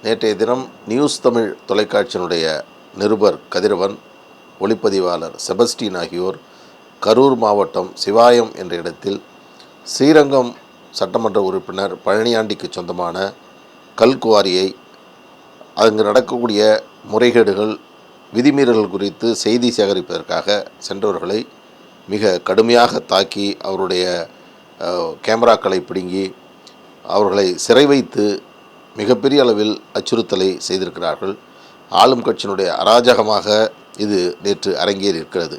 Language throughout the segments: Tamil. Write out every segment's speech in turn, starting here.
நேற்றைய தினம் நியூஸ் தமிழ் தொலைக்காட்சியினுடைய நிருபர் கதிரவன், ஒளிப்பதிவாளர் செபஸ்டின் ஆகியோர் கரூர் மாவட்டம் சிவாயம் என்ற இடத்தில் ஸ்ரீரங்கம் சட்டமன்ற உறுப்பினர் பழனியாண்டிக்கு சொந்தமான கல்குவாரியை, அங்கு நடக்கக்கூடிய முறைகேடுகள், விதிமீறல்கள் குறித்து செய்தி சேகரிப்பதற்காக சென்றவர்களை மிக கடுமையாக தாக்கி அவருடைய கேமராக்களை பிடுங்கி அவர்களை சிறை வைத்து மிகப்பெரிய அளவில் அச்சுறுத்தலை செய்திருக்கிறார்கள். ஆளும் கட்சியினுடைய அராஜகமாக இது நேற்று அரங்கேறி இருக்கிறது.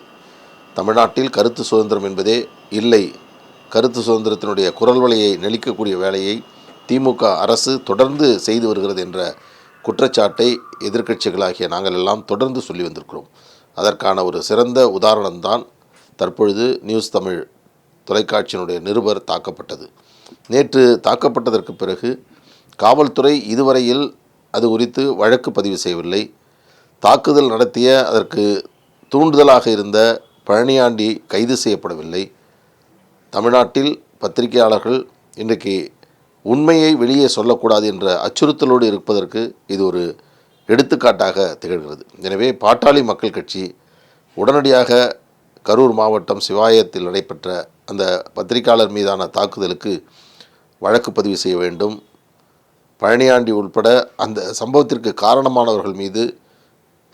தமிழ்நாட்டில் கருத்து சுதந்திரம் என்பதே இல்லை. கருத்து சுதந்திரத்தினுடைய குரல் வலையை நெளிக்கக்கூடிய வேலையை திமுக அரசு தொடர்ந்து செய்து வருகிறது என்ற குற்றச்சாட்டை எதிர்க்கட்சிகளாகிய நாங்கள் எல்லாம் தொடர்ந்து சொல்லி வந்திருக்கிறோம். அதற்கான ஒரு சிறந்த உதாரணம்தான் தற்பொழுது நியூஸ் தமிழ் தொலைக்காட்சியினுடைய நிருபர் தாக்கப்பட்டது. நேற்று தாக்கப்பட்டதற்கு பிறகு காவல்துறை இதுவரையில் அது குறித்து வழக்கு பதிவு செய்யவில்லை. தாக்குதல் நடத்திய, அதற்கு தூண்டுதலாக இருந்த பழனியாண்டி கைது செய்யப்படவில்லை. தமிழ்நாட்டில் பத்திரிகையாளர்கள் இன்றைக்கு உண்மையை வெளியே சொல்லக்கூடாது என்ற அச்சுறுத்தலோடு இருப்பதற்கு இது ஒரு எடுத்துக்காட்டாக திகழ்கிறது. எனவே பாட்டாளி மக்கள் கட்சி உடனடியாக கரூர் மாவட்டம் சிவாயத்தில் நடைபெற்ற அந்த பத்திரிகையாளர் மீதான தாக்குதலுக்கு வழக்கு பதிவு செய்ய வேண்டும். பழனியாண்டி உட்பட அந்த சம்பவத்திற்கு காரணமானவர்கள் மீது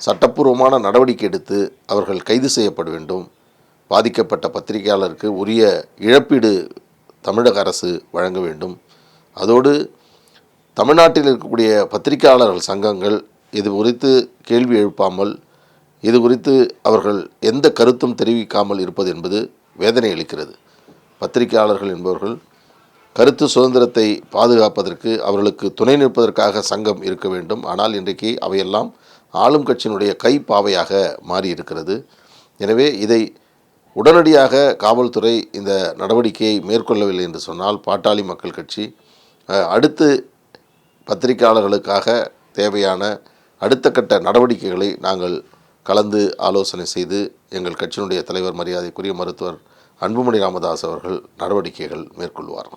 சட்டப்பூர்வமான நடவடிக்கை எடுத்து அவர்கள் கைது செய்யப்பட வேண்டும். பாதிக்கப்பட்ட பத்திரிகையாளருக்கு உரிய இழப்பீடு தமிழக அரசு வழங்க வேண்டும். அதோடு தமிழ்நாட்டில் இருக்கக்கூடிய பத்திரிகையாளர்கள் சங்கங்கள் இது குறித்து கேள்வி எழுப்பாமல், இது குறித்து அவர்கள் எந்த கருத்தும் தெரிவிக்காமல் இருப்பது என்பது வேதனை அளிக்கிறது. பத்திரிகையாளர்கள் என்பவர்கள் கருத்து சுதந்திரத்தை பாதுகாப்பதற்கு அவர்களுக்கு துணை நிற்பதற்காக சங்கம் இருக்க வேண்டும். ஆனால் இன்றைக்கு அவையெல்லாம் ஆளும் கட்சியினுடைய கைப்பாவையாக மாறியிருக்கிறது. எனவே இதை உடனடியாக காவல்துறை இந்த நடவடிக்கையை மேற்கொள்ளவில்லை என்று சொன்னால் பாட்டாளி மக்கள் கட்சி அடுத்து பத்திரிகையாளர்களுக்காக தேவையான அடுத்த கட்ட நடவடிக்கைகளை நாங்கள் கலந்து ஆலோசனை செய்து எங்கள் கட்சியினுடைய தலைவர் மரியாதைக்குரிய மருத்துவர் அன்புமணி ராமதாஸ் அவர்கள் நடவடிக்கைகள் மேற்கொள்வார்.